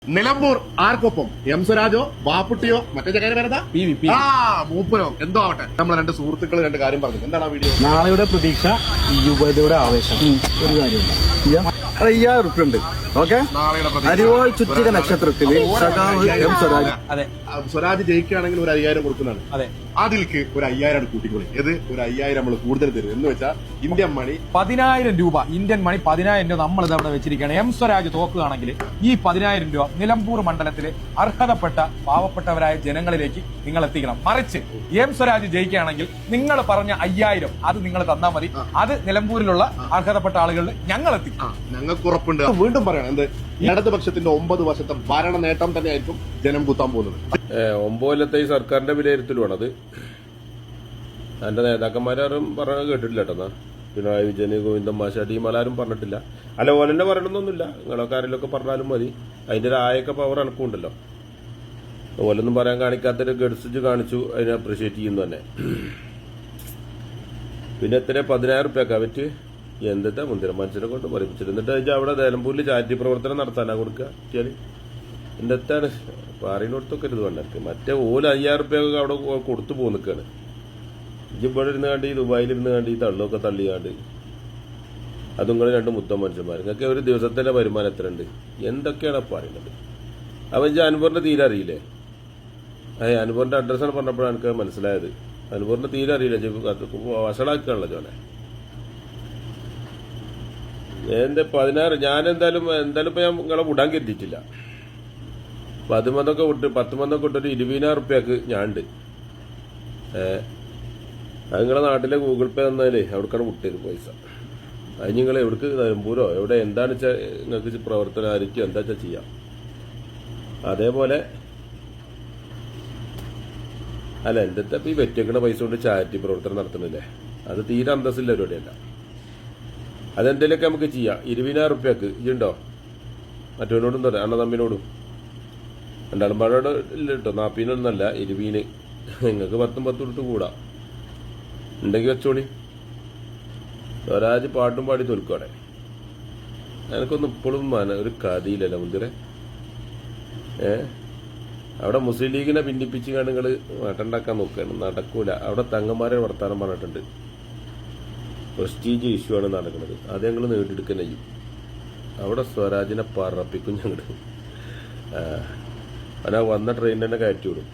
Nilambur ആർക്കൊപ്പം M സ്വരാജോ ബാപ്പുട്ടിയോ മറ്റേ ചകര വരുന്ന മൂപ്പരോ എന്തോ ആവട്ടെ. നമ്മളെ രണ്ട് സുഹൃത്തുക്കൾ രണ്ട് കാര്യം പറഞ്ഞു. എന്താണ് ആ വീഡിയോ? നാളെയുടെ പ്രതീക്ഷ, യുവതയുടെ ആവേശം. ഒരു കാര്യമില്ല, 5000 ഉറുപ്പ്യ ഉണ്ട്. ഓക്കെ, അരിവാൾ ചുറ്റിക നക്ഷത്രത്തില് സഖാവ് എം സ്വരാജ്. അതെ, സ്വരാജ് ജയിക്കുകയാണെങ്കിൽ ഒരു 5000 കൊടുക്കുന്നതാണ്. അതെ, അതിലേക്ക് ഒരു 5000 കൂട്ടിക്കൊള്ളി. ഇത് ഒരു 5000 നമ്മൾ കൂടുതൽ തരും എന്ന് വെച്ചാൽ ഇന്ത്യൻ മണി 10,000 രൂപ. ഇന്ത്യൻ മണി 10,000 രൂപ നമ്മൾ ഇതവിടെ വെച്ചിരിക്കുകയാണ്. എം സ്വരാജ് തോക്കുകയാണെങ്കിൽ ഈ 10,000 രൂപ നിലമ്പൂർ മണ്ഡലത്തിലെ അർഹതപ്പെട്ട പാവപ്പെട്ടവരായ ജനങ്ങളിലേക്ക് നിങ്ങൾ എത്തിക്കണം. മറിച്ച് എം സ്വരാജ് ജയിക്കുകയാണെങ്കിൽ നിങ്ങൾ പറഞ്ഞ 5000 അത് നിങ്ങൾ തന്നാൽ മതി. അത് നിലമ്പൂരിലുള്ള അർഹതപ്പെട്ട ആളുകളിൽ ഞങ്ങൾ എത്തിക്കും. ഞങ്ങൾക്ക് ഉറപ്പുണ്ട്. വീണ്ടും പറയണം, എന്ത് ഇടതുപക്ഷത്തിന്റെ 9 വർഷത്തെ ഭരണ നേട്ടം തന്നെയായിരിക്കും ജനം കുത്താൻ പോകുന്നത്. 9 കൊല്ലത്തെ ഈ സർക്കാരിന്റെ വിലയിരുത്തലുമാണത്. എന്റെ നേതാക്കന്മാരും പറഞ്ഞത് കേട്ടിട്ടില്ല കേട്ടോ. പിണറായി വിജയന്, ഗോവിന്ദൻ മാഷ, ടീമാരും പറഞ്ഞിട്ടില്ല. അല്ല, ഓലെന്നെ പറയണമെന്നൊന്നുമില്ല. നിങ്ങളൊക്കെ ആരെങ്കിലുമൊക്കെ പറഞ്ഞാലും മതി. അതിന്റെ ഒരു ആയൊക്കെ പവർ എനക്കുണ്ടല്ലോ. ഓലൊന്നും പറയാൻ കാണിക്കാത്തൊരു ഗഡ്സ് കാണിച്ചു. അതിനെ അപ്രീഷിയേറ്റ് ചെയ്യുന്നു തന്നെ. പിന്നെ എത്ര 10,000 ഉറുപ്പ്യക്കാ പറ്റ് എന്താ മുന്തിര മനുഷ്യനെ കൊണ്ട് പഠിപ്പിച്ചിട്ട് എന്നിട്ട് അവിടെ നിലമ്പൂരിൽ ചാരിറ്റി പ്രവർത്തനം നടത്താനാ കൊടുക്കുക പറ്റിയാല് എന്താണ് പറയുന്നിടത്തൊക്കെ ഇത് വേണ്ടവർക്ക്. മറ്റേ ഓല് 5000 ഉറുപ്പ്യൊക്കെ അവിടെ കൊടുത്തു പോ നിൽക്കാണ്. ഇവിടെ ഇരുന്ന് കണ്ട് ഈ ദുബായിലിരുന്ന് കണ്ട് ഈ തള്ളൊക്കെ തള്ളിയാണ്ട് അതും കൂടെ രണ്ട് മുത്തം മനുഷ്യന്മാർ. നിങ്ങൾക്ക് ഒരു ദിവസത്തിന്റെ വരുമാനം എത്ര ഉണ്ട്? എന്തൊക്കെയാണ് പറയുന്നത്? അവൻ അനുപൂറിന്റെ തീരെ അറിയില്ലേ? അനുപൂറിന്റെ അഡ്രസ്സാണ് പറഞ്ഞപ്പോഴാണ് എനിക്ക് മനസ്സിലായത്. അനുപൂറിന്റെ തീരെ അറിയില്ല. വഷളാക്കുകയാണല്ലോ ചോനെ. എന്റെ 16 ഞാൻ എന്തായാലും ഇപ്പൊ ഞാൻ നിങ്ങളെ വിടാൻ കരുതിയിട്ടില്ല. 10 മന്നൊക്കെ വിട്ട് 10 മന്നൊക്കെ വിട്ടൊരു 20,000 ഉറുപ്പ്യക്ക് ഞാൻ ഉണ്ട്. അത് നിങ്ങളെ നാട്ടിലെ ഗൂഗിൾ പേ തന്നാലേ അവിടേക്കാണ് വിട്ടത് പൈസ. അത് നിങ്ങൾ എവിടേക്ക് നിലമ്പൂരോ എവിടെ എന്താണ് വെച്ചാൽ നിങ്ങൾക്ക് പ്രവർത്തനം ആയിരിക്കും എന്താ വെച്ചാൽ ചെയ്യാം. അതേപോലെ അല്ല എന്താ ഈ വെറ്റേക്കണ പൈസ കൊണ്ട് ചാരിറ്റി പ്രവർത്തനം നടത്തുന്നില്ലേ? അത് തീരെ അന്തസ്സില്ല പരിപാടിയല്ല. അതെന്തേലൊക്കെ നമുക്ക് ചെയ്യാം. 20,000 ഉറുപ്പ്യക്ക് ഇതുണ്ടോ? മറ്റവനോടും തരാം, അണ്ണതമ്മിനോടും രണ്ടാളും പാടോട് ഇല്ല കേട്ടോ. 40-നൊന്നല്ല 20. നിങ്ങൾക്ക് 10 കൊടുത്ത് കൂടാ ഉണ്ടെങ്കിൽ വെച്ചോളി. സ്വരാജ് പാട്ടും പാടി തോൽക്കോടെ. എനിക്കൊന്നും ഇപ്പോഴും ഒരു കഥയില്ലല്ലോ മുന്തിരെ. അവിടെ മുസ്ലിം ലീഗിനെ ഭിന്നിപ്പിച്ച് കണ്ട് നിങ്ങൾ നാട്ടുണ്ടാക്കാൻ നോക്കുകയാണ്. നടക്കൂല. അവിടെ തങ്ങന്മാരെ വർത്താനം പറഞ്ഞിട്ടുണ്ട്. പ്രസ്റ്റീജ് ഇഷ്യൂ ആണ് നടക്കുന്നത്. അത് ഞങ്ങൾ നേടിയെടുക്കാൻ ചെയ്യും. അവിടെ സ്വരാജിനെ പറപ്പിക്കും ഞങ്ങൾ. അല്ല, വന്ന ട്രെയിൻ തന്നെ കയറ്റി വിടും.